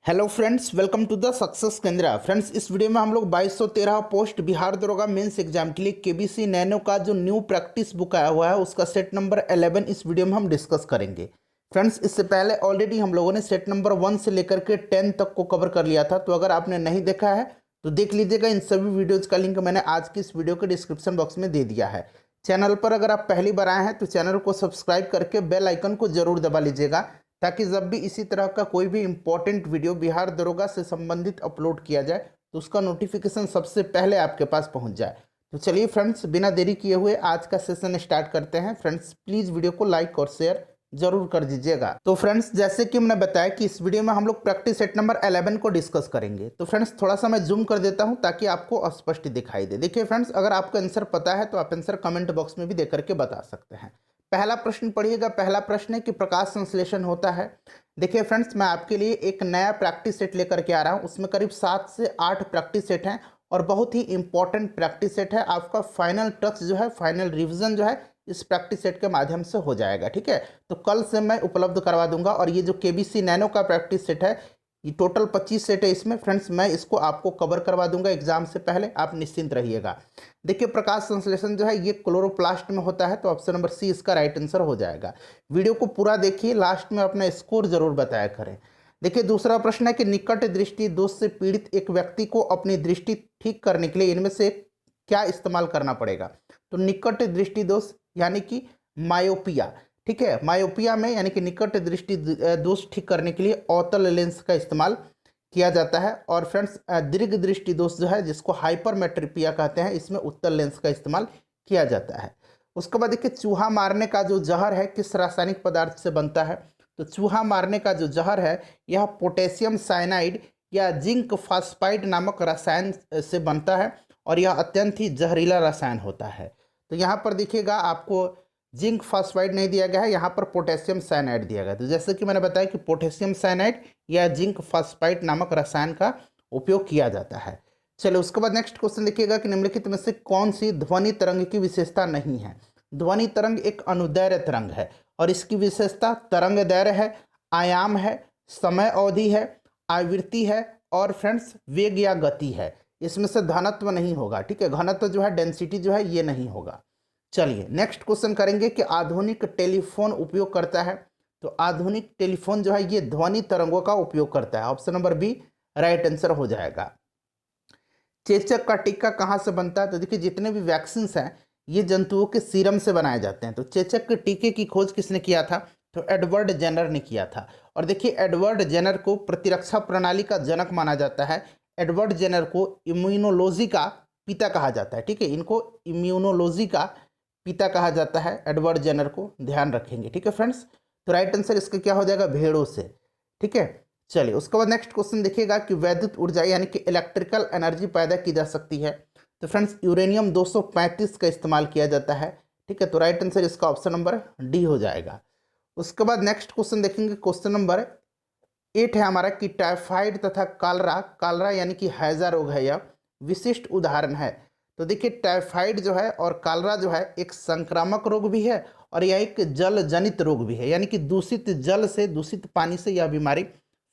Hello friends, welcome to the success Kendra. Friends, इस video में हम लोग 2213 पोस्ट बिहार दरोगा मेंस एग्जाम के लिए केबीसी नैनो का जो न्यू प्रैक्टिस बुक आया हुआ है उसका सेट नंबर 11 इस वीडियो में हम डिस्कस करेंगे। फ्रेंड्स, इससे पहले ऑलरेडी हम लोगों ने सेट नंबर 1 से लेकर के 10 तक को कवर कर लिया था, तो अगर आपने नहीं देखा है तो देख लीजिएगा। इन सभी वीडियोज़ का लिंक मैंने आज की इस वीडियो के डिस्क्रिप्शन बॉक्स में दे दिया है। चैनल पर अगर आप पहली बार आए हैं तो चैनल को सब्सक्राइब करके बेल आइकन को जरूर दबा लीजिएगा, ताकि जब भी इसी तरह का कोई भी इंपॉर्टेंट वीडियो बिहार दरोगा से संबंधित अपलोड किया जाए तो उसका नोटिफिकेशन सबसे पहले आपके पास पहुंच जाए। तो चलिए फ्रेंड्स, बिना देरी किए हुए आज का सेशन स्टार्ट करते हैं। फ्रेंड्स, प्लीज़ वीडियो को लाइक और शेयर जरूर कर दीजिएगा। तो फ्रेंड्स, जैसे कि मैंने बताया कि इस वीडियो में हम लोग प्रैक्टिस सेट नंबर 11 को डिस्कस करेंगे। तो फ्रेंड्स, थोड़ा सा मैं जूम कर देता हूं ताकि आपको स्पष्ट दिखाई दे। देखिए फ्रेंड्स, अगर आपको आंसर पता है तो आप आंसर कमेंट बॉक्स में भी दे करके बता सकते हैं। पहला प्रश्न पढ़िएगा। पहला प्रश्न है कि प्रकाश संश्लेषण होता है। देखिए फ्रेंड्स, मैं आपके लिए एक नया प्रैक्टिस सेट लेकर के आ रहा हूँ। उसमें करीब 7 से 8 प्रैक्टिस सेट हैं और बहुत ही इंपॉर्टेंट प्रैक्टिस सेट है। आपका फाइनल टच जो है, फाइनल रिवीजन जो है इस प्रैक्टिस सेट के माध्यम से हो जाएगा। ठीक है, तो कल से मैं उपलब्ध करवा दूंगा। और ये जो केबीसी नैनो का प्रैक्टिस सेट है, ये टोटल 25 सेट है इसमें। फ्रेंड्स, मैं इसको आपको कवर करवा दूंगा एग्जाम से पहले, आप निश्चिंत रहिएगा। देखिए, प्रकाश संश्लेषण जो है ये क्लोरोप्लास्ट में होता है, तो ऑप्शन नंबर सी इसका राइट आंसर हो जाएगा। वीडियो को पूरा देखिए, लास्ट में अपना स्कोर जरूर बताया करें। देखिए, दूसरा प्रश्न है कि निकट दृष्टि दोष से पीड़ित एक व्यक्ति को अपनी दृष्टि ठीक करने के लिए इनमें से क्या इस्तेमाल करना पड़ेगा। तो निकट दृष्टि दोष यानी कि मायोपिया। ठीक है, मायोपिया में यानी कि निकट दृष्टि दोष ठीक करने के लिए अवतल लेंस का इस्तेमाल किया जाता है। और फ्रेंड्स, दीर्घ दृष्टि दोष जो है जिसको हाइपरमेट्रोपिया कहते हैं, इसमें उत्तल लेंस का इस्तेमाल किया जाता है। उसके बाद देखिए, चूहा मारने का जो जहर है किस रासायनिक पदार्थ से बनता है। तो चूहा मारने का जो जहर है यह पोटेशियम साइनाइड या जिंक फास्फाइड नामक रसायन से बनता है और यह अत्यंत ही जहरीला रसायन होता है। तो यहाँ पर देखिएगा, आपको जिंक फास्फाइड नहीं दिया गया है, यहाँ पर पोटेशियम साइनाइड दिया गया है। तो जैसे कि मैंने बताया कि पोटेशियम साइनाइड या जिंक फास्फाइड नामक रसायन का उपयोग किया जाता है। चलिए, उसके बाद नेक्स्ट क्वेश्चन देखिएगा कि निम्नलिखित में से कौन सी ध्वनि तरंग की विशेषता नहीं है। ध्वनि तरंग एक अनुदैर्घ्य तरंग है और इसकी विशेषता तरंग दैर्घ्य है, आयाम है, समय अवधि है, आवृत्ति है और फ्रेंड्स वेग या गति है। इसमें से घनत्व नहीं होगा। ठीक है, घनत्व जो है, डेंसिटी जो है, ये नहीं होगा। चलिए, नेक्स्ट क्वेश्चन करेंगे कि आधुनिक टेलीफोन उपयोग करता है। तो आधुनिक टेलीफोन जो है ये ध्वनि तरंगों का उपयोग करता है। Option number B right answer हो जाएगा। चेचक का टीका कहाँ से बनता है। तो देखिए, जितने भी वैक्सीन हैं ये जंतुओं के सीरम से बनाए जाते हैं। तो चेचक के टीके की खोज किसने किया था। तो एडवर्ड जेनर ने किया था। और देखिए, एडवर्ड जेनर को प्रतिरक्षा प्रणाली का जनक माना जाता है। एडवर्ड जेनर को इम्यूनोलॉजी का पिता कहा जाता है। ठीक है, इनको इम्यूनोलॉजी का पिता कहा जाता है, एडवर्ड जेनर को, ध्यान रखेंगे। ठीक है फ्रेंड्स, तो राइट आंसर इसका क्या हो जाएगा, भेड़ों से। ठीक है, चलिए, उसके बाद नेक्स्ट क्वेश्चन देखिएगा कि वैद्युत ऊर्जा यानी कि इलेक्ट्रिकल एनर्जी पैदा की जा सकती है। तो फ्रेंड्स, यूरेनियम 235 का इस्तेमाल किया जाता है। ठीक है, तो राइट आंसर इसका ऑप्शन नंबर डी हो जाएगा। उसके बाद नेक्स्ट क्वेश्चन देखेंगे, क्वेश्चन नंबर 8 है हमारा कि टाइफाइड तथा कालरा, कालरा यानी कि हैजा रोग है, यह विशिष्ट उदाहरण है। तो देखिए, टाइफाइड जो है और कालरा जो है एक संक्रामक रोग भी है और यह एक जल जनित रोग भी है, यानी कि दूषित जल से, दूषित पानी से यह बीमारी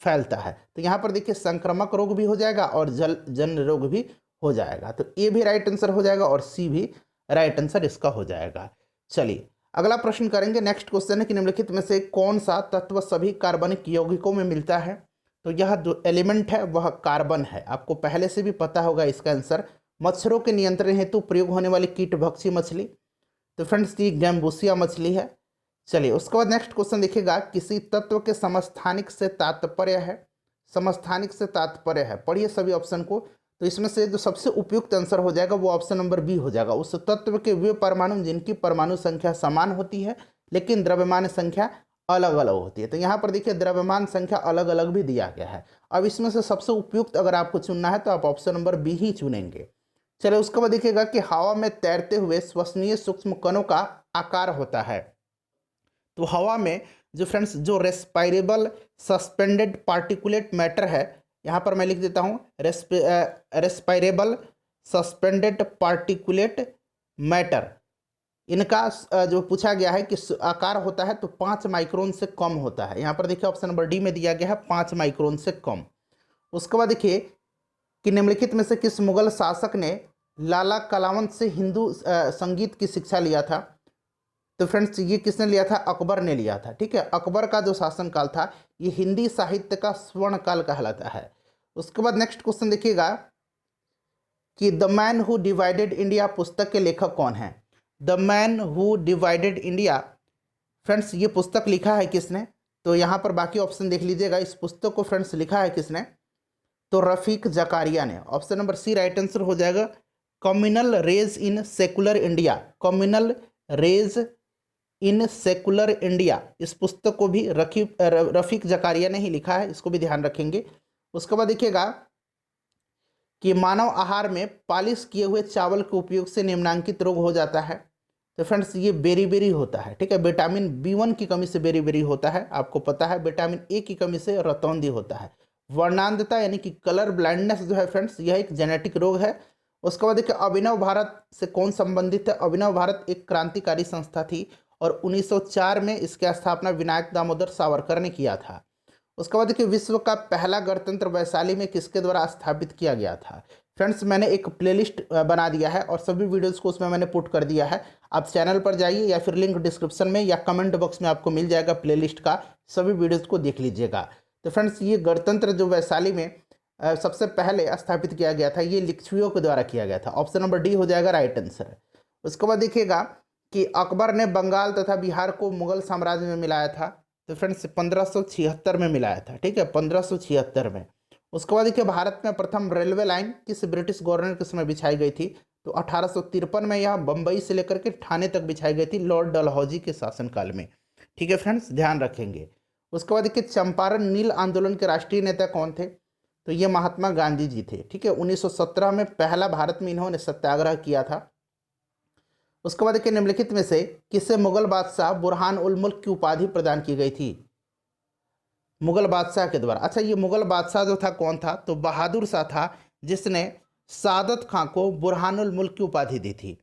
फैलता है। तो यहाँ पर देखिए, संक्रामक रोग भी हो जाएगा और जल जन्य रोग भी हो जाएगा। तो ए भी राइट आंसर हो जाएगा और सी भी राइट आंसर इसका हो जाएगा। चलिए, अगला प्रश्न करेंगे। नेक्स्ट क्वेश्चन है कि निम्नलिखित में से कौन सा तत्व सभी कार्बनिक यौगिकों में मिलता है। तो यह जो एलिमेंट है वह कार्बन है। आपको पहले से भी पता होगा इसका आंसर। मच्छरों के नियंत्रण हेतु प्रयोग होने वाली कीटभक्षी मछली, तो फ्रेंड्स ये गैम्बूसिया मछली है। चलिए, उसके बाद नेक्स्ट क्वेश्चन देखिएगा, किसी तत्व के समस्थानिक से तात्पर्य है। समस्थानिक से तात्पर्य है, पढ़िए सभी ऑप्शन को। तो इसमें से जो सबसे उपयुक्त आंसर हो जाएगा वो ऑप्शन नंबर बी हो जाएगा। उस तत्व के वे परमाणु जिनकी परमाणु संख्या समान होती है लेकिन द्रव्यमान संख्या अलग अलग होती है। तो यहाँ पर देखिए, द्रव्यमान संख्या अलग अलग भी दिया गया है। अब इसमें से सबसे उपयुक्त अगर आपको चुनना है तो आप ऑप्शन नंबर बी ही चुनेंगे। चलिए, उसके बाद देखिएगा कि हवा में तैरते हुए श्वसनीय सूक्ष्म कणों का आकार होता है। तो हवा में जो फ्रेंड्स जो रेस्पायरेबल सस्पेंडेड पार्टिकुलेट मैटर है, यहाँ पर मैं लिख देता हूँ रेस्पायरेबल सस्पेंडेड पार्टिकुलेट मैटर, इनका जो पूछा गया है कि आकार होता है तो 5 माइक्रोन से कम होता है। यहाँ पर देखिए, ऑप्शन नंबर डी में दिया गया है 5 माइक्रोन से कम। उसके बाद देखिए कि निम्नलिखित में से किस मुगल शासक ने लाला कलावंत से हिंदू संगीत की शिक्षा लिया था? तो फ्रेंड्स ये किसने लिया था? अकबर ने लिया था। ठीक है, अकबर का जो शासनकाल था ये हिंदी साहित्य का स्वर्ण काल कहलाता है। उसके बाद नेक्स्ट क्वेश्चन देखिएगा कि the man who divided India पुस्तक के लेखक कौन है? The man who divided India, friends ये पुस्तक लिखा है किसने? तो यहाँ पर बाकी ऑप्शन देख लीजिएगा। इस पुस्तक को फ्रेंड्स लिखा है किसने? तो रफीक जकारिया ने। Option number C right answer हो जाएगा। Communal rage in secular India, communal rage in secular India, इस पुस्तक को भी रफीक जकारिया ने ही लिखा है, इसको भी ध्यान रखेंगे। उसके बाद देखिएगा कि मानव आहार में पालिश किए हुए चावल के उपयोग से निम्नांकित रोग हो जाता है। तो फ्रेंड्स ये बेरी होता है। ठीक है, विटामिन B1 की कमी से बेरी होता है, आपको पता है। विटामिन ए की कमी से रतौंधी होता है। वर्णांधता यानी कि कलर ब्लाइंडनेस जो है फ्रेंड्स, यह एक जेनेटिक रोग है। उसके बाद देखिए अभिनव भारत से कौन संबंधित है? अभिनव भारत एक क्रांतिकारी संस्था थी और 1904 में इसकी स्थापना विनायक दामोदर सावरकर ने किया था। उसके बाद देखिए विश्व का पहला गणतंत्र वैशाली में किसके द्वारा स्थापित किया गया था? फ्रेंड्स मैंने एक प्लेलिस्ट बना दिया है और सभी वीडियोस को उसमें मैंने पुट कर दिया है। आप चैनल पर जाइए या फिर लिंक डिस्क्रिप्शन में या कमेंट बॉक्स में आपको मिल जाएगा प्लेलिस्ट का, सभी वीडियोस को देख लीजिएगा। तो फ्रेंड्स ये गणतंत्र जो वैशाली में सबसे पहले स्थापित किया गया था, ये लिच्छवियों के द्वारा किया गया था। ऑप्शन नंबर डी हो जाएगा राइट आंसर। उसके बाद देखिएगा कि अकबर ने बंगाल तथा बिहार को मुगल साम्राज्य में मिलाया था। तो फ्रेंड्स 1576 में मिलाया था। ठीक है, 1576 में। उसके बाद देखिए भारत में प्रथम रेलवे लाइन किस ब्रिटिश गवर्नर के समय बिछाई गई थी? तो 1853 में यह बम्बई से लेकर के ठाणे तक बिछाई गई थी, लॉर्ड डलहौजी के शासनकाल में। ठीक है फ्रेंड्स, ध्यान रखेंगे। उसके बाद देखिए चंपारण नील आंदोलन के राष्ट्रीय नेता कौन थे? तो ये महात्मा गांधी जी थे। ठीक है, 1917 में पहला भारत में इन्होंने सत्याग्रह किया था। उसके बाद देखिए निम्नलिखित में से किसे मुगल बादशाह बुरहान उल मुल्क की उपाधि प्रदान की गई थी? मुगल बादशाह के द्वारा। अच्छा, ये मुगल बादशाह जो था कौन था? तो बहादुर शाह था, जिसने सादत खां को बुरहानुल मुल्क की उपाधि दी थी।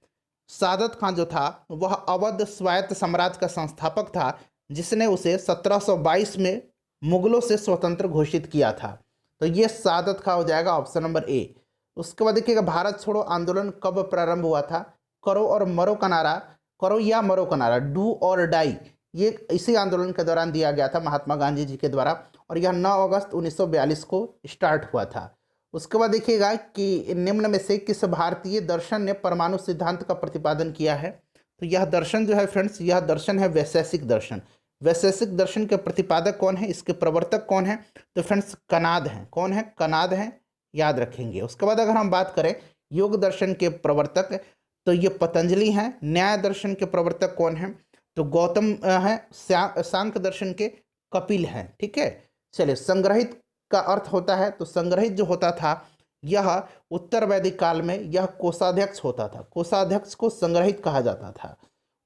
सादत खां जो था वह अवध स्वायत्त साम्राज्य का संस्थापक था, जिसने उसे 1722 में मुगलों से स्वतंत्र घोषित किया था। तो ये सादत खां हो जाएगा ऑप्शन नंबर ए। उसके बाद देखिएगा भारत छोड़ो आंदोलन कब प्रारंभ हुआ था? करो और मरो का नारा, करो या मरो का नारा, डू और डाई, ये इसी आंदोलन के दौरान दिया गया था महात्मा गांधी जी के द्वारा और यह 9 अगस्त 1942 को स्टार्ट हुआ था। उसके बाद देखिएगा कि निम्न में से किस भारतीय दर्शन ने परमाणु सिद्धांत का प्रतिपादन किया है? तो यह दर्शन जो है फ्रेंड्स, यह दर्शन है वैशेषिक दर्शन। वैशेषिक दर्शन के प्रतिपादक कौन है? इसके प्रवर्तक कौन है? तो फ्रेंड्स कनाद हैं। कौन है? कनाद हैं, याद रखेंगे। उसके बाद अगर हम बात करें योग दर्शन के प्रवर्तक, तो ये पतंजलि हैं। न्याय दर्शन के प्रवर्तक कौन है? तो गौतम है। सांख्य दर्शन के कपिल हैं। ठीक है, चलिए संग्रहित का अर्थ होता है, तो संग्रहित जो होता था यह उत्तर वैदिक काल में यह कोषाध्यक्ष होता था। कोषाध्यक्ष को संग्रहित कहा जाता था।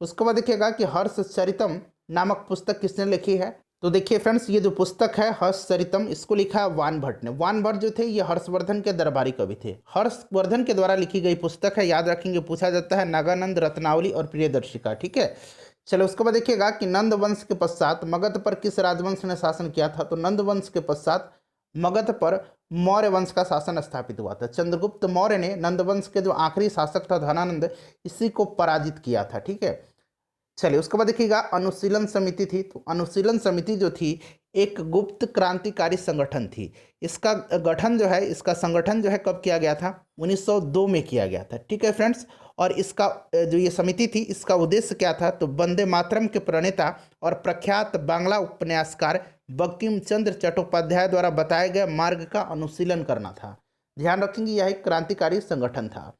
उसके बाद देखिएगा कि हर्षचरितम नामक पुस्तक किसने लिखी है? तो देखिए फ्रेंड्स, ये जो पुस्तक है हर्षचरितम, इसको लिखा है वान भट्ट ने। वान भट्ट जो थे ये हर्षवर्धन के दरबारी कवि थे। हर्षवर्धन के द्वारा लिखी गई पुस्तक है, याद रखेंगे, पूछा जाता है नागानंद, रत्नावली और प्रियदर्शिका। ठीक है, चलो उसके बाद देखिएगा कि नंद वंश के पश्चात मगध पर किस राजवंश ने शासन किया था? तो नंद वंश के पश्चात मगध पर मौर्य वंश का शासन स्थापित हुआ था। चंद्रगुप्त मौर्य ने नंद वंश के जो आखिरी शासक था धनानंद, इसी को पराजित किया था। ठीक है, चलिए उसके बाद देखिएगा अनुशीलन समिति थी। तो अनुशीलन समिति जो थी एक गुप्त क्रांतिकारी संगठन थी। इसका गठन जो है, इसका संगठन जो है कब किया गया था? 1902 में किया गया था। ठीक है फ्रेंड्स, और इसका जो ये समिति थी इसका उद्देश्य क्या था? तो वंदे मातरम के प्रणेता और प्रख्यात बांग्ला उपन्यासकार बंकिम चंद्र चट्टोपाध्याय द्वारा बताए गए मार्ग का अनुशीलन करना था। ध्यान रखेंगे, यह एक क्रांतिकारी संगठन था।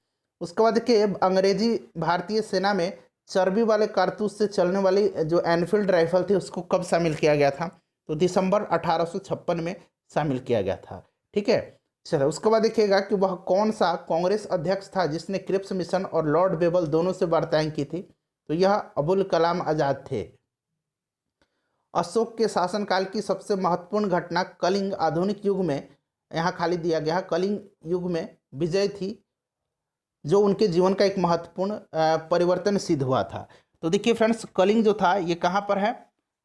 उसके बाद देखिए अंग्रेजी भारतीय सेना में चर्बी वाले कारतूस से चलने वाली जो एनफील्ड राइफल थी उसको कब शामिल किया गया था? तो दिसंबर 1856 में शामिल किया गया था। ठीक है, चलो उसके बाद देखिएगा कि वह कौन सा कांग्रेस अध्यक्ष था जिसने क्रिप्स मिशन और लॉर्ड बेबल दोनों से वार्ताएं की थी? तो यह अबुल कलाम आजाद थे। अशोक के शासनकाल की सबसे महत्वपूर्ण घटना कलिंग आधुनिक युग में, यहाँ खाली दिया गया, कलिंग युग में विजय थी, जो उनके जीवन का एक महत्वपूर्ण परिवर्तन सिद्ध हुआ था। तो देखिए फ्रेंड्स कलिंग जो था ये कहाँ पर है?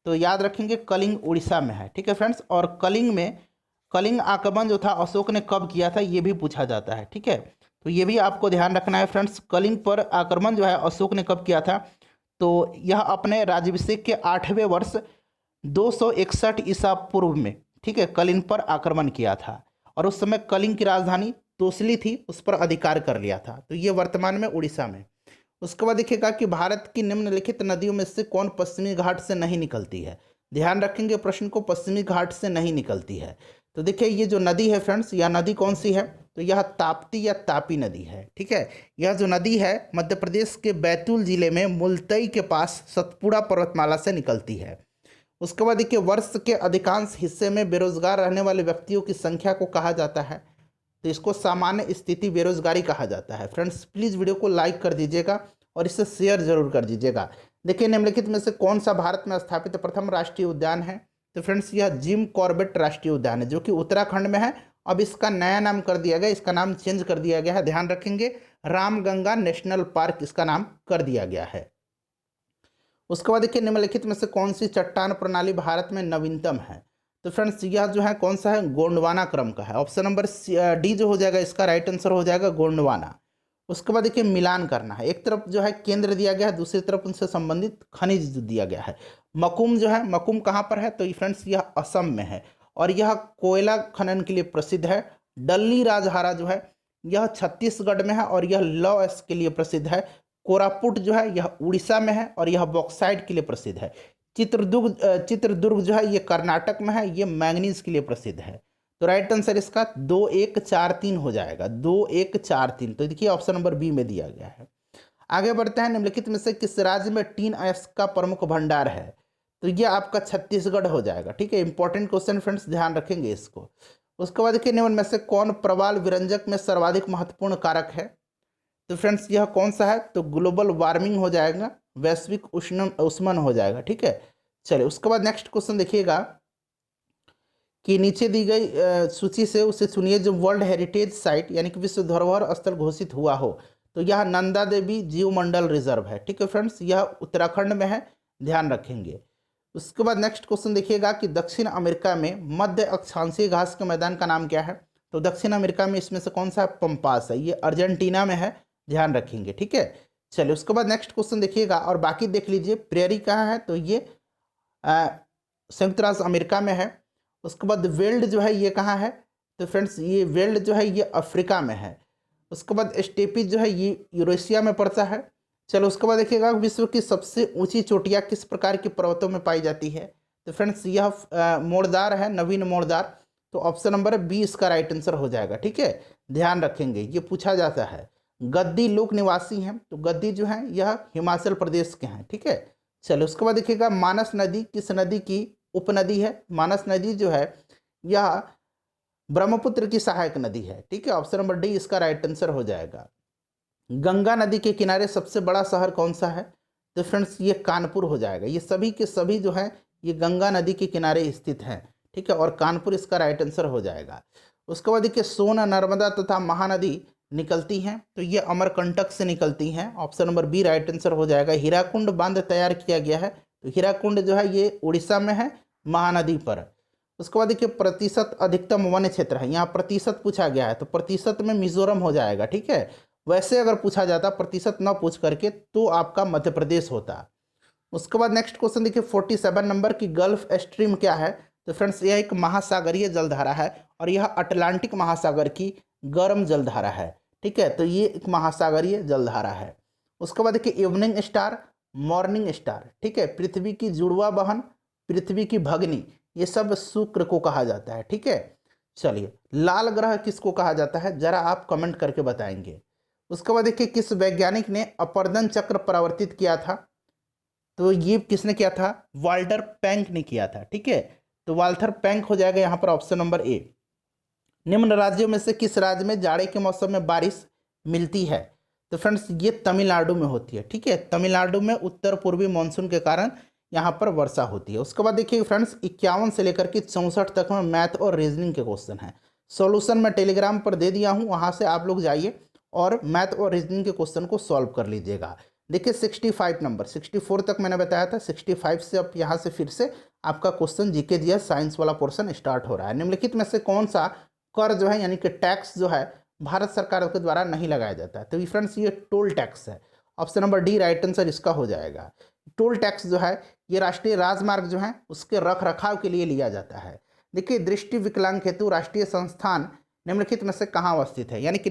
तो याद रखेंगे कलिंग उड़ीसा में है। ठीक है फ्रेंड्स, और कलिंग में कलिंग आक्रमण जो था अशोक ने कब किया था, ये भी पूछा जाता है। ठीक है, तो ये भी आपको ध्यान रखना है फ्रेंड्स। कलिंग पर आक्रमण जो है अशोक ने कब किया था, तो यह अपने राज्याभिषेक के 8वें वर्ष 261 ईसा पूर्व में, ठीक है, कलिंग पर आक्रमण किया था। और उस समय कलिंग की राजधानी तोसली थी, उस पर अधिकार कर लिया था। तो ये वर्तमान में उड़ीसा में। उसके बाद देखिएगा कि भारत की निम्नलिखित नदियों में से कौन पश्चिमी घाट से नहीं निकलती है। ध्यान रखेंगे प्रश्न को, पश्चिमी घाट से नहीं निकलती है। तो देखिए ये जो नदी है फ्रेंड्स, यह नदी कौन सी है, तो यह ताप्ती या तापी नदी है। ठीक है, यह जो नदी है मध्य प्रदेश के बैतूल जिले में मुल्तई के पास सतपुड़ा पर्वतमाला से निकलती है। उसके बाद देखिए वर्ष के अधिकांश हिस्से में बेरोजगार रहने वाले व्यक्तियों की संख्या को कहा जाता है, तो इसको सामान्य स्थिति बेरोजगारी कहा जाता है। फ्रेंड्स प्लीज़ वीडियो को लाइक कर दीजिएगा और इसे शेयर जरूर कर दीजिएगा। देखिए निम्नलिखित में से कौन सा भारत में स्थापित प्रथम राष्ट्रीय उद्यान है, तो फ्रेंड्स यह जिम कॉर्बेट राष्ट्रीय उद्यान है, जो कि उत्तराखंड में है। अब इसका नया नाम कर दिया गया, इसका नाम चेंज कर दिया गया है, ध्यान रखेंगे, रामगंगा नेशनल पार्क इसका नाम कर दिया गया है। उसके बाद देखिए निम्नलिखित में से कौन सी चट्टान प्रणाली भारत में नवीनतम है, तो फ्रेंड्स यह जो है कौन सा है, गोंडवाना क्रम का है। ऑप्शन नंबर डी जो हो जाएगा इसका राइट आंसर हो जाएगा गोंडवाना। उसके बाद देखिए मिलान करना है, एक तरफ जो है केंद्र दिया गया है, दूसरी तरफ उनसे संबंधित खनिज दिया गया है। मकुम जो है, मकुम कहाँ पर है, तो फ्रेंड्स यह असम में है और यह कोयला खनन के लिए प्रसिद्ध है। डल्ली राजहारा जो है यह छत्तीसगढ़ में है और यह लौह अयस्क के लिए प्रसिद्ध है। कोरापुट जो है यह उड़ीसा में है और यह बॉक्साइट के लिए प्रसिद्ध है। चित्रदुर्ग जो है ये कर्नाटक में है, ये मैंगनीज के लिए प्रसिद्ध है। तो राइट आंसर इसका 2143 हो जाएगा, 2143। तो देखिए ऑप्शन नंबर बी में दिया गया है। आगे बढ़ते हैं, निम्नलिखित में से किस राज्य में टीन अयस्क का प्रमुख भंडार है, तो ये आपका छत्तीसगढ़ हो जाएगा। ठीक है, इंपॉर्टेंट क्वेश्चन फ्रेंड्स, ध्यान रखेंगे इसको। उसके बाद देखिए निम्न में से कौन प्रवाल विरंजक में सर्वाधिक महत्वपूर्ण कारक है, तो फ्रेंड्स यह कौन सा है, तो ग्लोबल वार्मिंग हो जाएगा, वैश्विक उष्मन हो जाएगा। ठीक है, चलिए उसके बाद नेक्स्ट क्वेश्चन देखिएगा कि नीचे दी गई सूची से उसे चुनिए जो वर्ल्ड हेरिटेज साइट यानी कि विश्व धरोहर स्थल घोषित हुआ हो, तो यह नंदा देवी जीवमंडल रिजर्व है। ठीक है फ्रेंड्स, यह उत्तराखंड में है, ध्यान रखेंगे। उसके बाद नेक्स्ट क्वेश्चन देखिएगा कि दक्षिण अमेरिका में मध्य अक्षांशीय घास के मैदान का नाम क्या है, तो दक्षिण अमेरिका में इसमें से कौन सा पंपास है, ये अर्जेंटीना में है, ध्यान रखेंगे। ठीक है, चलिए उसके बाद नेक्स्ट क्वेश्चन देखिएगा और बाकी देख लीजिए। प्रेरी कहाँ है, तो ये संयुक्त राज्य अमेरिका में है। उसके बाद वेल्ड जो है ये कहाँ है, तो फ्रेंड्स ये वेल्ड जो है ये अफ्रीका में है। उसके बाद स्टेपी जो है ये यूरेशिया में पड़ता है। चलो उसके बाद देखिएगा विश्व की सबसे ऊंची चोटियाँ किस प्रकार के पर्वतों में पाई जाती है, तो फ्रेंड्स यह मोरदार है, नवीन मोरदार। तो ऑप्शन नंबर बी इसका राइट आंसर हो जाएगा। ठीक है, ध्यान रखेंगे, ये पूछा जाता है। गद्दी लोक निवासी हैं, तो गद्दी जो है यह हिमाचल प्रदेश के हैं। ठीक है, चलो उसके बाद देखिएगा मानस नदी किस नदी की उपनदी है, मानस नदी जो है यह ब्रह्मपुत्र की सहायक नदी है। ठीक है, ऑप्शन नंबर डी इसका राइट आंसर हो जाएगा। गंगा नदी के किनारे सबसे बड़ा शहर कौन सा है, तो फ्रेंड्स ये कानपुर हो जाएगा। ये सभी के सभी जो है ये गंगा नदी के किनारे स्थित हैं। ठीक है, और कानपुर इसका राइट आंसर हो जाएगा। उसके बाद देखिए सोन, नर्मदा तथा महानदी निकलती हैं, तो ये अमरकंटक से निकलती हैं। Option number B right answer हो जाएगा। हीराकुंड बांध तैयार किया गया है, तो हीराकुंड जो है ये उड़ीसा में है, महानदी पर। उसके बाद देखिए प्रतिशत अधिकतम वन क्षेत्र है, यहाँ प्रतिशत पूछा गया है, तो प्रतिशत में मिजोरम हो जाएगा। ठीक है, वैसे अगर पूछा जाता प्रतिशत न पूछ करके तो आपका मध्य प्रदेश होता। उसके बाद नेक्स्ट क्वेश्चन देखिए 47 नंबर की गल्फ स्ट्रीम क्या है, तो फ्रेंड्स यह एक महासागरीय जलधारा है और यह अटलांटिक महासागर की गर्म जलधारा है। ठीक है, तो ये एक महासागरीय जलधारा है। उसके बाद देखिए इवनिंग स्टार, मॉर्निंग स्टार, ठीक है, पृथ्वी की जुड़वा बहन, पृथ्वी की भगनी, ये सब शुक्र को कहा जाता है। ठीक है, चलिए लाल ग्रह किसको कहा जाता है, जरा आप कमेंट करके बताएंगे। उसके बाद देखिए किस वैज्ञानिक ने अपर्दन चक्र परिवर्तित किया था, तो ये किसने किया था, वाल्टर पैंक ने किया था। ठीक है, तो वाल्थर पैंक हो जाएगा यहाँ पर ऑप्शन नंबर ए। निम्न राज्यों में से किस राज्य में जाड़े के मौसम में बारिश मिलती है, तो फ्रेंड्स ये तमिलनाडु में होती है। ठीक है, तमिलनाडु में उत्तर पूर्वी मानसून के कारण यहाँ पर वर्षा होती है। उसके बाद देखिए फ्रेंड्स 51 से लेकर के 64 तक में मैथ और रीजनिंग के क्वेश्चन हैं। सॉल्यूशन मैं टेलीग्राम पर दे दिया हूँ, वहाँ से आप लोग जाइए और मैथ और रीजनिंग के क्वेश्चन को सॉल्व कर लीजिएगा। देखिए 65 नंबर, 64 तक मैंने बताया था, 65 से अब यहाँ से फिर से आपका क्वेश्चन जीके जीएस साइंस वाला पोर्शन स्टार्ट हो रहा है। निम्नलिखित में से कौन सा कर जो है यानी कि टैक्स जो है भारत सरकार के द्वारा नहीं लगाया जाता है? तो फ्रेंड्स ये टोल टैक्स है। Option number D right answer इसका हो जाएगा। टोल टैक्स जो है ये राष्ट्रीय राजमार्ग जो है उसके रख रखाव के लिए लिया जाता है। देखिए, दृष्टि विकलांग हेतु राष्ट्रीय संस्थान निम्नलिखित में से कहाँ अवस्थित है? यानी कि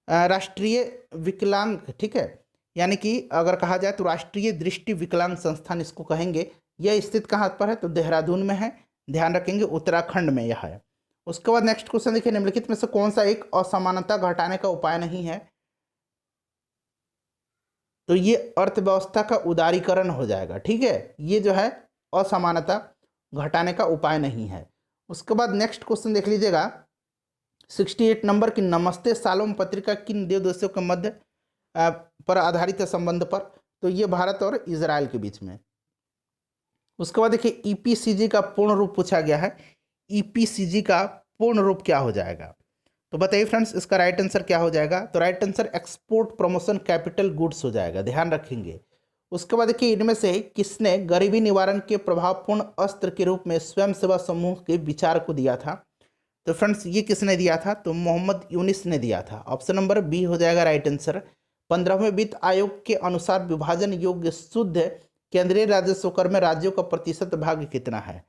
राष्ट्रीय विकलांग, ठीक है, यानी कि अगर कहा जाए तो राष्ट्रीय दृष्टि विकलांग संस्थान इसको कहेंगे। यह स्थित कहाँ पर है? तो देहरादून में है। ध्यान रखेंगे, उत्तराखंड में यह है। उसके बाद नेक्स्ट क्वेश्चन देखिए, निम्नलिखित में से कौन सा एक असमानता घटाने का उपाय नहीं है? तो ये अर्थव्यवस्था का उदारीकरण हो जाएगा। ठीक है, ये जो है असमानता घटाने का उपाय नहीं है। उसके बाद नेक्स्ट क्वेश्चन देख लीजिएगा, 68 नंबर की नमस्ते सालोम पत्रिका किन दो देशों के मध्य पर आधारित है संबंध पर? तो ये भारत और इजराइल के बीच में। उसके बाद देखिए, ईपीसीजी का पूर्ण रूप पूछा गया है। ईपीसीजी का पूर्ण रूप क्या हो जाएगा? तो बताइए फ्रेंड्स, इसका राइट आंसर क्या हो जाएगा? तो right answer export promotion capital goods हो जाएगा। ध्यान रखेंगे। उसके बाद देखिए, इनमें से किसने गरीबी निवारण के प्रभावपूर्ण अस्त्र के रूप में स्वयं सेवा समूह के विचार को दिया था? तो फ्रेंड्स ये किसने दिया था? तो मोहम्मद यूनिस ने दिया था। ऑप्शन नंबर बी हो जाएगा राइट आंसर। 15वें वित्त आयोग के अनुसार विभाजन योग्य शुद्ध केंद्रीय राजस्व कर में राज्यों का प्रतिशत भाग कितना है?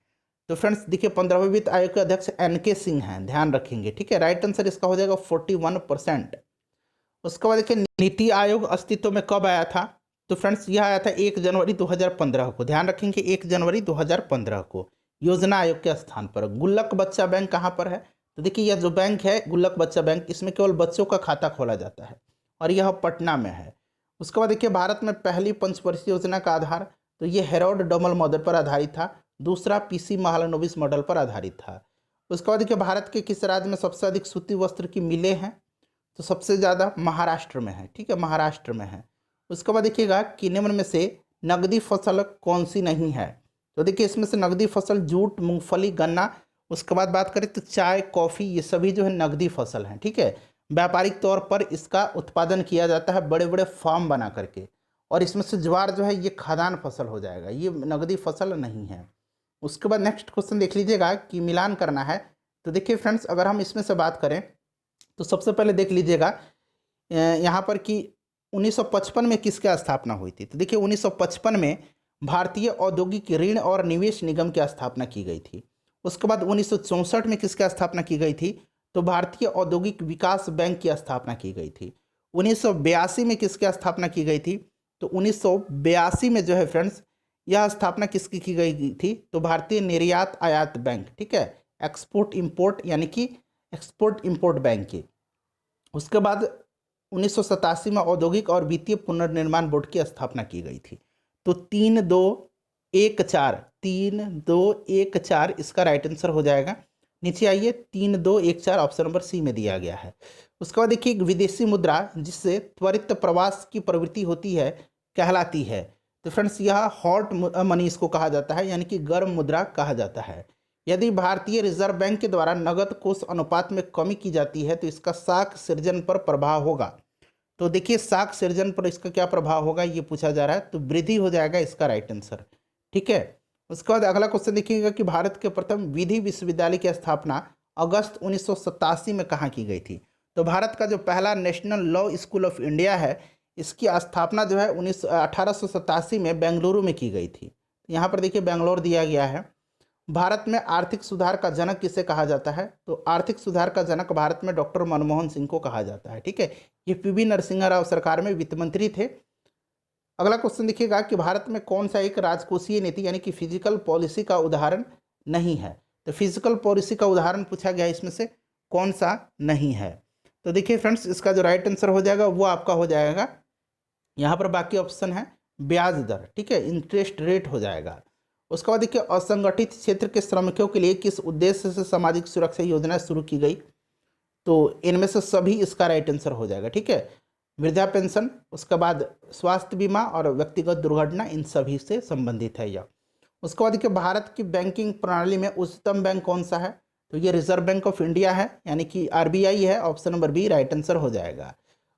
तो फ्रेंड्स देखिए, 15वें वित्त आयोग के अध्यक्ष एनके सिंह हैं। ध्यान रखेंगे। ठीक है, राइट आंसर इसका हो जाएगा 41%। उसके बाद देखिए, नीति आयोग अस्तित्व में कब आया था? तो फ्रेंड्स यह आया था 1 जनवरी 2015 को। ध्यान रखेंगे, 1 जनवरी 2015 को योजना आयोग के स्थान पर। गुल्लक बच्चा बैंक कहाँ पर है? तो देखिए, यह जो बैंक है गुल्लक बच्चा बैंक, इसमें केवल बच्चों का खाता खोला जाता है और यह पटना में है। उसके बाद देखिए, भारत में पहली पंचवर्षीय योजना का आधार, तो ये हेरोल्ड डोमल मॉडल पर आधारित था। दूसरा पीसी महालनोबिस मॉडल पर आधारित था। उसके बाद देखिए, भारत के किस राज्य में सबसे अधिक सूती वस्त्र की मिलें हैं? तो सबसे ज़्यादा महाराष्ट्र में है। ठीक है, महाराष्ट्र में है। उसके बाद देखिएगा कि निम्न में से नकदी फसल कौन सी नहीं है? तो देखिए, इसमें से नकदी फसल जूट, मूंगफली, गन्ना। उसके बाद बात करें तो चाय, कॉफ़ी, ये सभी जो है नकदी फसल हैं। ठीक है, व्यापारिक तौर पर इसका उत्पादन किया जाता है बड़े बड़े फार्म बना करके। और इसमें से ज्वार जो है ये खाद्यान्न फसल हो जाएगा, ये नकदी फसल नहीं है। उसके बाद नेक्स्ट क्वेश्चन देख लीजिएगा कि मिलान करना है। तो देखिए फ्रेंड्स, अगर हम इसमें से बात करें तो सबसे पहले देख लीजिएगा यहाँ पर कि 1955 में किसकी स्थापना हुई थी? तो देखिए, 1955 में भारतीय औद्योगिक ऋण और निवेश निगम की स्थापना की गई थी। उसके बाद 1964 में किसकी स्थापना की गई थी? तो भारतीय औद्योगिक विकास बैंक की स्थापना की गई थी। 1982 में किसकी स्थापना की गई थी? तो 1982 में जो है फ्रेंड्स, यह स्थापना किसकी की गई थी? तो भारतीय निर्यात आयात बैंक। ठीक है, एक्सपोर्ट इंपोर्ट यानी कि एक्सपोर्ट इंपोर्ट बैंक की। उसके बाद 1987 में औद्योगिक और वित्तीय पुनर्निर्माण बोर्ड की स्थापना की गई थी। तो 3-2-1-4 इसका राइट आंसर हो जाएगा। नीचे आइए, 3-2-1-4 ऑप्शन नंबर सी में दिया गया है। उसके बाद देखिए, विदेशी मुद्रा जिससे त्वरित प्रवास की प्रवृत्ति होती है कहलाती है? तो फ्रेंड्स यह हॉट मनी इसको कहा जाता है, यानी कि गर्म मुद्रा कहा जाता है। यदि भारतीय रिजर्व बैंक के द्वारा नगद कोष अनुपात में कमी की जाती है तो इसका साख सृजन पर प्रभाव होगा। तो देखिए, साख सृजन पर इसका क्या प्रभाव होगा ये पूछा जा रहा है। तो वृद्धि हो जाएगा इसका राइट आंसर। ठीक है, उसके बाद अगला क्वेश्चन देखिएगा कि भारत के प्रथम विधि विश्वविद्यालय की स्थापना अगस्त 1987 में कहाँ की गई थी? तो भारत का जो पहला national law school of India है, इसकी स्थापना जो है 1887 में बेंगलुरु में की गई थी। यहाँ पर देखिए बेंगलोर दिया गया है। भारत में आर्थिक सुधार का जनक किसे कहा जाता है? तो आर्थिक सुधार का जनक भारत में डॉक्टर मनमोहन सिंह को कहा जाता है। ठीक है, ये पीवी नरसिम्हा राव सरकार में वित्त मंत्री थे। अगला क्वेश्चन देखिएगा कि भारत में कौन सा एक राजकोषीय नीति यानी कि फिजिकल पॉलिसी का उदाहरण नहीं है? तो फिजिकल पॉलिसी का उदाहरण पूछा गया, इसमें से कौन सा नहीं है? तो देखिए फ्रेंड्स, इसका जो राइट आंसर हो जाएगा वो आपका हो जाएगा, यहाँ पर बाकी ऑप्शन है ब्याज दर। ठीक है, इंटरेस्ट रेट हो जाएगा। उसके बाद देखिए, असंगठित क्षेत्र के श्रमिकों के लिए किस उद्देश्य से सामाजिक सुरक्षा योजना शुरू की गई? तो इनमें से सभी इसका राइट आंसर हो जाएगा। ठीक है, वृद्धा पेंशन, उसके बाद स्वास्थ्य बीमा और व्यक्तिगत दुर्घटना, इन सभी से संबंधित है यह। उसके बाद देखिए, भारत की बैंकिंग प्रणाली में उच्चतम बैंक कौन सा है? तो ये रिजर्व बैंक ऑफ इंडिया है, यानी कि आरबीआई है। Option number B right answer हो जाएगा।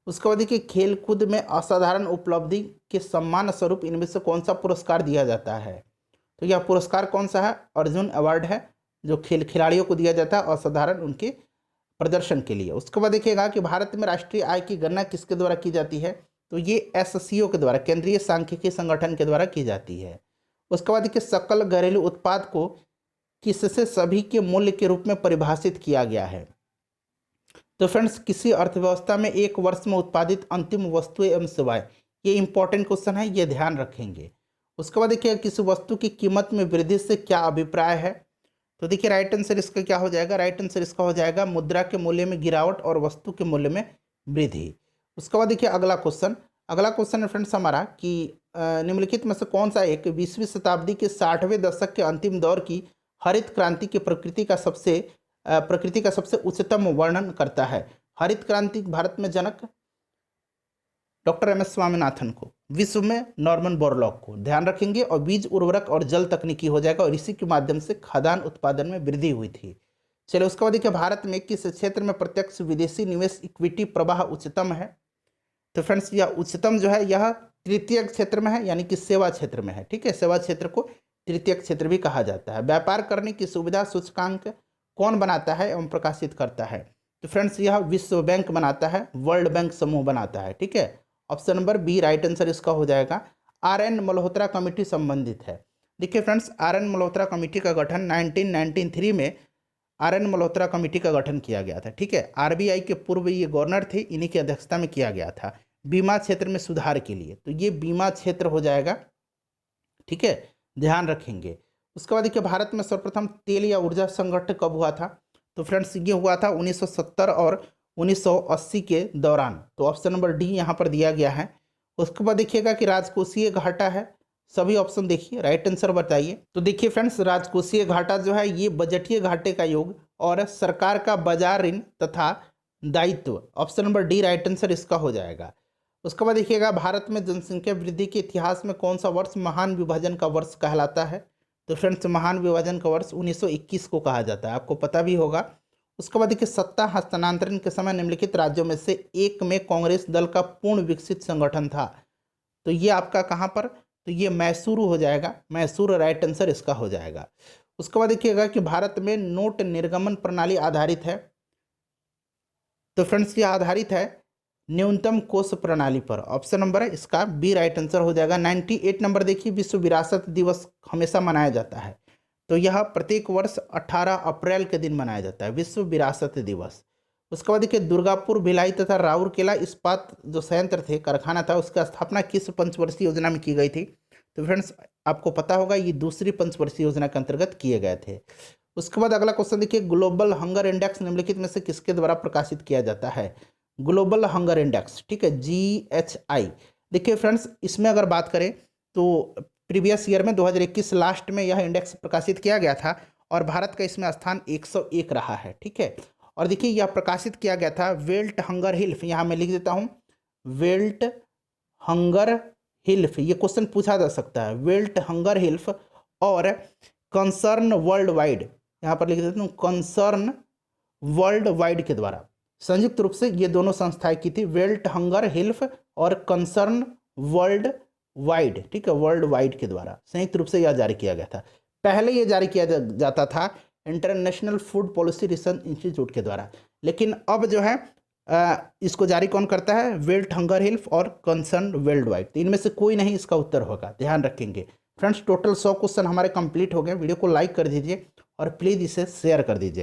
उसके बाद देखिए, खेलकूद में असाधारण उपलब्धि के सम्मान स्वरूप इनमें से कौन सा पुरस्कार दिया जाता है? तो यह पुरस्कार कौन सा है? अर्जुन अवार्ड है, जो खिलाड़ियों को दिया जाता है असाधारण उनके प्रदर्शन के लिए। उसके बाद देखिएगा कि भारत में राष्ट्रीय आय की गणना किसके द्वारा की जाती है? तो ये एससीओ के द्वारा, केंद्रीय सांख्यिकी संगठन के द्वारा की जाती है। उसके बाद देखिए सकल घरेलू उत्पाद को किससे सभी के मूल्य के रूप में परिभाषित किया गया है? तो फ्रेंड्स, किसी अर्थव्यवस्था में एक वर्ष में उत्पादित अंतिम वस्तुएं एवं सेवाएं, ये इंपॉर्टेंट क्वेश्चन है, ये ध्यान रखेंगे। उसके बाद देखिए किसी वस्तु की कीमत में वृद्धि से क्या अभिप्राय है? तो देखिए राइट आंसर इसका क्या हो जाएगा? राइट आंसर इसका हो जाएगा मुद्रा के मूल्य में गिरावट और वस्तु के मूल्य में वृद्धि। उसके बाद देखिए अगला क्वेश्चन है फ्रेंड्स हमारा कि निम्नलिखित में से कौन सा एक 20वीं शताब्दी के 60वें दशक के अंतिम दौर की हरित क्रांति की प्रकृति का सबसे उच्चतम वर्णन करता है? हरित क्रांति भारत में जनक डॉक्टर एम एस स्वामीनाथन को, विश्व में नॉर्मन बोरलॉग को, ध्यान रखेंगे। और बीज उर्वरक और जल तकनीकी हो जाएगा, और इसी के माध्यम से खाद्यान्न उत्पादन में वृद्धि हुई थी। चलिए उसके बाद देखिए भारत में किस क्षेत्र में प्रत्यक्ष विदेशी निवेश इक्विटी प्रवाह उच्चतम है? तो फ्रेंड्स यह उच्चतम जो है यह तृतीय क्षेत्र में है, यानी कि सेवा क्षेत्र में है। ठीक है, सेवा क्षेत्र को तृतीय क्षेत्र भी कहा जाता है। व्यापार करने की सुविधा सूचकांक कौन बनाता है एवं प्रकाशित करता है? तो फ्रेंड्स यह विश्व बैंक बनाता है, वर्ल्ड बैंक समूह बनाता है। ठीक है, option number B right answer इसका हो जाएगा। आर.एन. मल्होत्रा कमेटी संबंधित है। देखिए फ्रेंड्स, आर.एन. मल्होत्रा कमेटी का गठन 1993 में आर.एन. मल्होत्रा कमेटी का गठन किया गया था। ठीक है, आरबीआई के पूर्व ये गवर्नर थे, इन्हीं की अध्यक्षता में किया गया था बीमा क्षेत्र में सुधार के लिए। तो ये बीमा क्षेत्र हो जाएगा। ठीक है, ध्यान रखेंगे। उसके बाद देखिए भारत में सर्वप्रथम तेल या ऊर्जा संगठन कब हुआ था? तो फ्रेंड्स ये हुआ था 1970 और 1980 के दौरान। तो ऑप्शन नंबर डी यहाँ पर दिया गया है। उसके बाद देखिएगा कि राजकोषीय घाटा है। सभी ऑप्शन देखिए, राइट आंसर बताइए। तो देखिए फ्रेंड्स, राजकोषीय घाटा जो है ये बजटीय घाटे का योग और सरकार का बाजार ऋण तथा दायित्व। Option number D right answer इसका हो जाएगा। उसके बाद देखिएगा भारत में जनसंख्या वृद्धि के इतिहास में कौन सा वर्ष महान विभाजन का वर्ष कहलाता है? तो फ्रेंड्स महान विभाजन का वर्ष 1921 को कहा जाता है, आपको पता भी होगा। उसके बाद देखिए सत्ता हस्तांतरण के समय निम्नलिखित राज्यों में से एक में कांग्रेस दल का पूर्ण विकसित संगठन था। तो ये आपका कहाँ पर? तो ये मैसूर हो जाएगा, मैसूर राइट आंसर इसका हो जाएगा। उसके बाद देखिएगा कि भारत में नोट निर्गमन प्रणाली आधारित है। तो फ्रेंड्स ये आधारित है न्यूनतम कोष प्रणाली पर। ऑप्शन नंबर है इसका बी राइट आंसर हो जाएगा। 98 नंबर देखिए विश्व विरासत दिवस हमेशा मनाया जाता है। तो यह प्रत्येक वर्ष 18 अप्रैल के दिन मनाया जाता है, विश्व विरासत दिवस। उसके बाद देखिए दुर्गापुर, भिलाई तथा राउरकेला इस्पात जो संयंत्र थे, कारखाना था, उसकी स्थापना किस पंचवर्षीय योजना में की गई थी? तो फ्रेंड्स आपको पता होगा ये दूसरी पंचवर्षीय योजना के अंतर्गत किए गए थे। उसके बाद अगला क्वेश्चन देखिए ग्लोबल हंगर इंडेक्स निम्नलिखित में से किसके द्वारा प्रकाशित किया जाता है? ग्लोबल हंगर इंडेक्स, ठीक है, GHI। देखिए फ्रेंड्स इसमें अगर बात करें तो प्रीवियस ईयर में 2021 लास्ट में यह इंडेक्स प्रकाशित किया गया था और भारत का इसमें स्थान 101 रहा है। ठीक है, और देखिए यह प्रकाशित किया गया था वेल्ट हंगर हिल्फ, यहाँ मैं लिख देता हूँ वेल्ट हंगर हिल्फ, ये क्वेश्चन पूछा जा सकता है, वेल्ट हंगर हिल्फ और कंसर्न वर्ल्ड वाइड, यहाँ पर लिख देता हूँ कंसर्न वर्ल्ड वाइड के द्वारा संयुक्त रूप से ये दोनों संस्थाएं की थी, वेल्ट हंगर हिल्फ और कंसर्न वर्ल्ड वाइड। ठीक है, वर्ल्ड वाइड के द्वारा संयुक्त रूप से यह जारी किया गया था। पहले यह जारी किया जाता था international food policy research institute के द्वारा, लेकिन अब जो है इसको जारी कौन करता है? वेल्ट हंगर हिल्फ और कंसर्न वर्ल्ड वाइड। तो इनमें से कोई नहीं इसका उत्तर होगा, ध्यान रखेंगे। फ्रेंड्स टोटल 100 क्वेश्चन हमारे कंप्लीट हो गए। वीडियो को लाइक कर दीजिए और प्लीज़ इसे शेयर कर दीजिए।